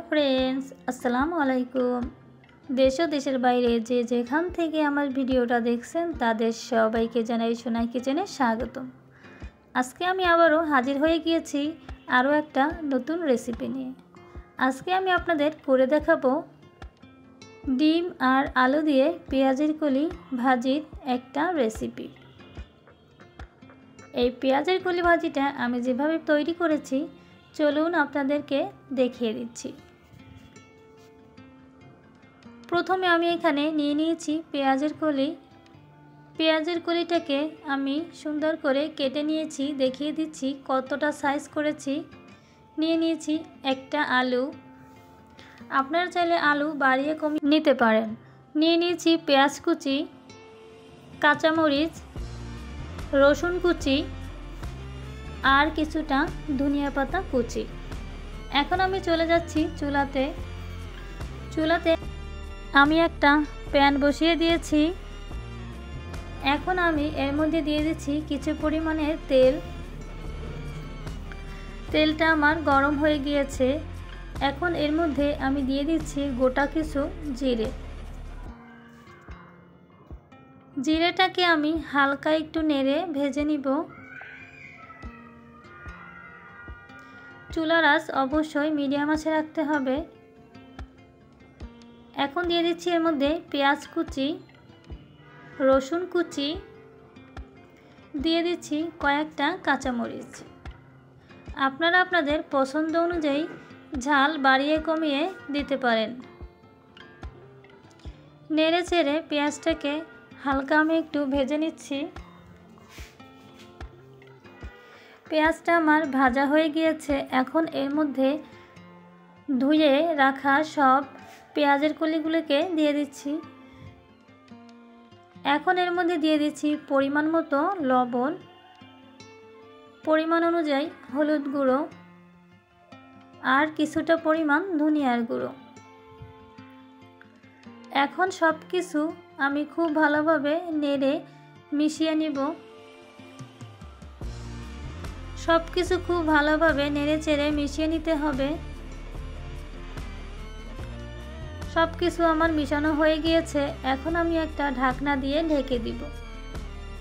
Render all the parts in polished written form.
Friends আসসালামু আলাইকুম। দেশ ও দেশের বাইরে যে যেখান থেকে আমার ভিডিওটা দেখছেন তাদের সবাইকে জানাই সোনাই কিচেনে স্বাগতম। আজকে আমি আবারও হাজির হয়ে গিয়েছি আরও একটা নতুন রেসিপি নিয়ে। আজকে আমি আপনাদের করে দেখাবো ডিম আর আলু দিয়ে পেঁয়াজের কলি ভাজির একটা রেসিপি। এই পেঁয়াজের কলি ভাজিটা আমি যেভাবে তৈরি করেছি চলুন আপনাদেরকে দেখিয়ে দিচ্ছি। প্রথমে আমি এখানে নিয়ে নিয়েছি পেঁয়াজের কলি। পেঁয়াজের কলিটাকে আমি সুন্দর করে কেটে নিয়েছি, দেখিয়ে দিচ্ছি কতটা সাইজ করেছি। নিয়ে নিয়েছি একটা আলু, আপনারা চাইলে আলু বাড়িয়ে কমিয়ে নিতে পারেন। নিয়ে নিয়েছি পেঁয়াজ কুচি, কাঁচামরিচ, রসুন কুচি আর কিছুটা ধনিয়া পাতা কুচি। এখন আমি চলে যাচ্ছি চুলাতে আমি একটা প্যান বসিয়ে দিয়েছি। এখন আমি এর মধ্যে দিয়ে দিচ্ছি কিছু পরিমাণে তেল। তেলটা আমার গরম হয়ে গিয়েছে। এখন এর মধ্যে আমি দিয়ে দিচ্ছি গোটা কিছু জিরেটাকে আমি হালকা একটু নেড়ে ভেজে নিব। চুলার আঁচ অবশ্যই মিডিয়াম আঁচে রাখতে হবে। এখন দিয়ে দিচ্ছি এর মধ্যে পেঁয়াজ কুচি, রসুন কুচি, দিয়ে দিচ্ছি কয়েকটা কাঁচামরিচ। আপনারা আপনাদের পছন্দ অনুযায়ী ঝাল বাড়িয়ে কমিয়ে দিতে পারেন। নেড়ে চেড়ে পেঁয়াজটাকে হালকা আমি একটু ভেজে নিচ্ছি। পেঁয়াজটা আমার ভাজা হয়ে গিয়েছে। এখন এর মধ্যে ধুয়ে রাখা সব পেঁয়াজের কলিগুলোকে দিয়ে দিচ্ছি। এখন এর মধ্যে দিয়ে দিচ্ছি পরিমাণ মতো লবণ, পরিমাণ অনুযায়ী হলুদ গুঁড়ো আর কিছুটা পরিমাণ ধনিয়ার গুঁড়ো। এখন সব কিছু আমি খুব ভালোভাবে নেড়ে মিশিয়ে নিব। সব কিছু খুব ভালোভাবে নেড়ে চেড়ে মিশিয়ে নিতে হবে। সব কিছু আমার মিশানো হয়ে গিয়েছে। এখন আমি একটা ঢাকনা দিয়ে ঢেকে দিব।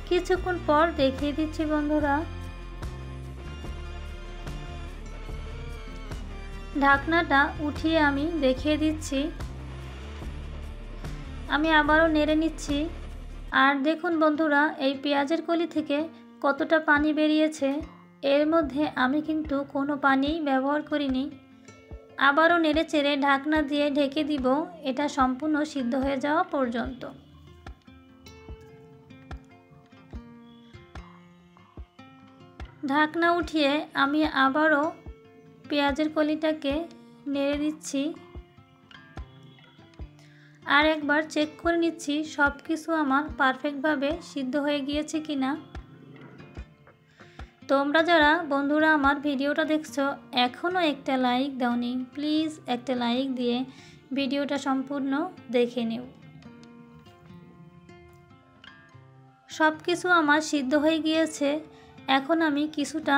কিছুক্ষণ পর দেখিয়ে দিচ্ছি বন্ধুরা। ঢাকনাটা উঠিয়ে আমি দেখিয়ে দিচ্ছি। আমি আবারও নেড়ে নিচ্ছি। আর দেখুন বন্ধুরা, এই পেঁয়াজের কলি থেকে কতটা পানি বেরিয়েছে। এর মধ্যে আমি কিন্তু কোনো পানি ব্যবহার করিনি। আবারও নেড়ে চেড়ে ঢাকনা দিয়ে ঢেকে দিব, এটা সম্পূর্ণ সিদ্ধ হয়ে যাওয়া পর্যন্ত। ঢাকনা উঠিয়ে আমি আবারও পেঁয়াজের কলিটাকে নেড়ে দিচ্ছি। আর একবার চেক করে নিচ্ছি সব কিছু আমার পারফেক্টভাবে সিদ্ধ হয়ে গিয়েছে কিনা। তোমরা যারা বন্ধুরা আমার ভিডিওটা দেখছো এখনও একটা লাইক দাওনি, প্লিজ একটা লাইক দিয়ে ভিডিওটা সম্পূর্ণ দেখে নিও। সব কিছু আমার সিদ্ধ হয়ে গিয়েছে। এখন আমি কিছুটা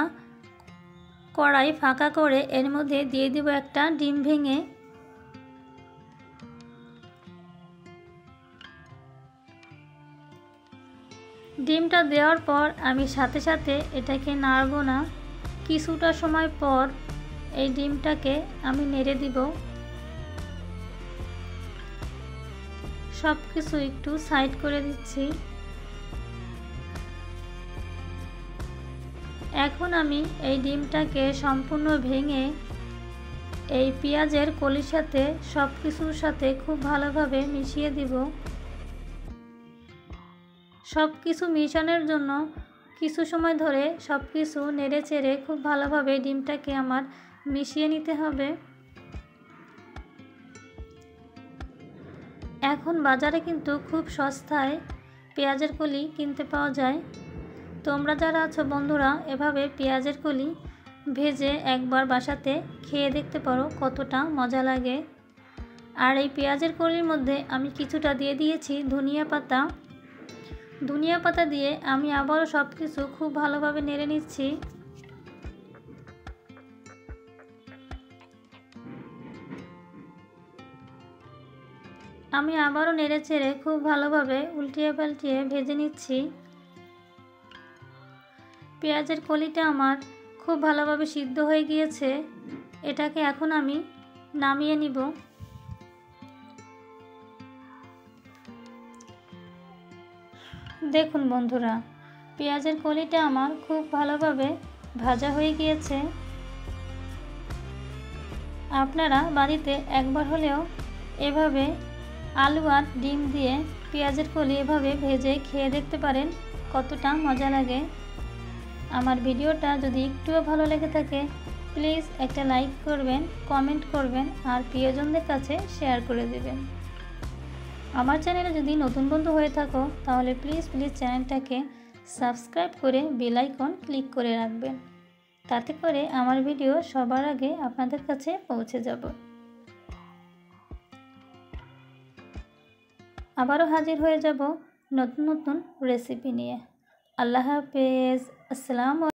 কড়াই ফাঁকা করে এর মধ্যে দিয়ে দেব একটা ডিম ভেঙে। ডিমটা দেওয়ার পর আমি সাথে সাথে এটাকে নাড়ব না। কিছুটা সময় পর এই ডিমটাকে আমি নেড়ে দিব। সব কিছু একটু সাইড করে দিচ্ছি। এখন আমি এই ডিমটাকে সম্পূর্ণ ভেঙে এই পেঁয়াজের কলির সাথে সব কিছুর সাথে খুব ভালোভাবে মিশিয়ে দিব। সব কিছু মিশানোর জন্য কিছু সময় ধরে সব কিছু নেড়ে চেড়ে খুব ভালোভাবে ডিমটাকে আমার মিশিয়ে নিতে হবে। এখন বাজারে কিন্তু খুব সস্তায় পেঁয়াজের কলি কিনতে পাওয়া যায়। তোমরা যারা আছো বন্ধুরা এভাবে পেঁয়াজের কলি ভেজে একবার বাসাতে খেয়ে দেখতে পারো কতটা মজা লাগে। আর এই পেঁয়াজের কলির মধ্যে আমি কিছুটা দিয়ে দিয়েছি ধনিয়া পাতা দিয়ে আমি আবারও সব কিছু খুব ভালোভাবে নেড়ে নিচ্ছি। আমি আবারও নেড়েচেড়ে খুব ভালোভাবে উল্টিয়ে পাল্টিয়ে ভেজে নিচ্ছি। পেঁয়াজের কলিটা আমার খুব ভালোভাবে সিদ্ধ হয়ে গিয়েছে। এটাকে এখন আমি নামিয়ে নিব। দেখুন বন্ধুরা, পেঁয়াজের কলিটা আমার খুব ভালোভাবে ভাজা হয়ে গিয়েছে। আপনারা বাড়িতে একবার হলেও এভাবে আলু আর ডিম দিয়ে পেঁয়াজের কলি এভাবে ভেজে খেয়ে দেখতে পারেন, কতটা মজা লাগে। আমার ভিডিওটা যদি একটুও ভালো লেগে থাকে প্লিজ একটা লাইক করবেন, কমেন্ট করবেন আর প্রিয়জনদের কাছে শেয়ার করে দেবেন। আমার চ্যানেলে যদি নতুন বন্ধু হয়ে থাকো তাহলে প্লিজ চ্যানেলটাকে সাবস্ক্রাইব করে বেল আইকন ক্লিক করে রাখবেন, তাতে করে আমার ভিডিও সবার আগে আপনাদের কাছে পৌঁছে যাব। আবারও হাজির হয়ে যাব নতুন নতুন রেসিপি নিয়ে। আল্লাহ হাফেজ। আসসালামু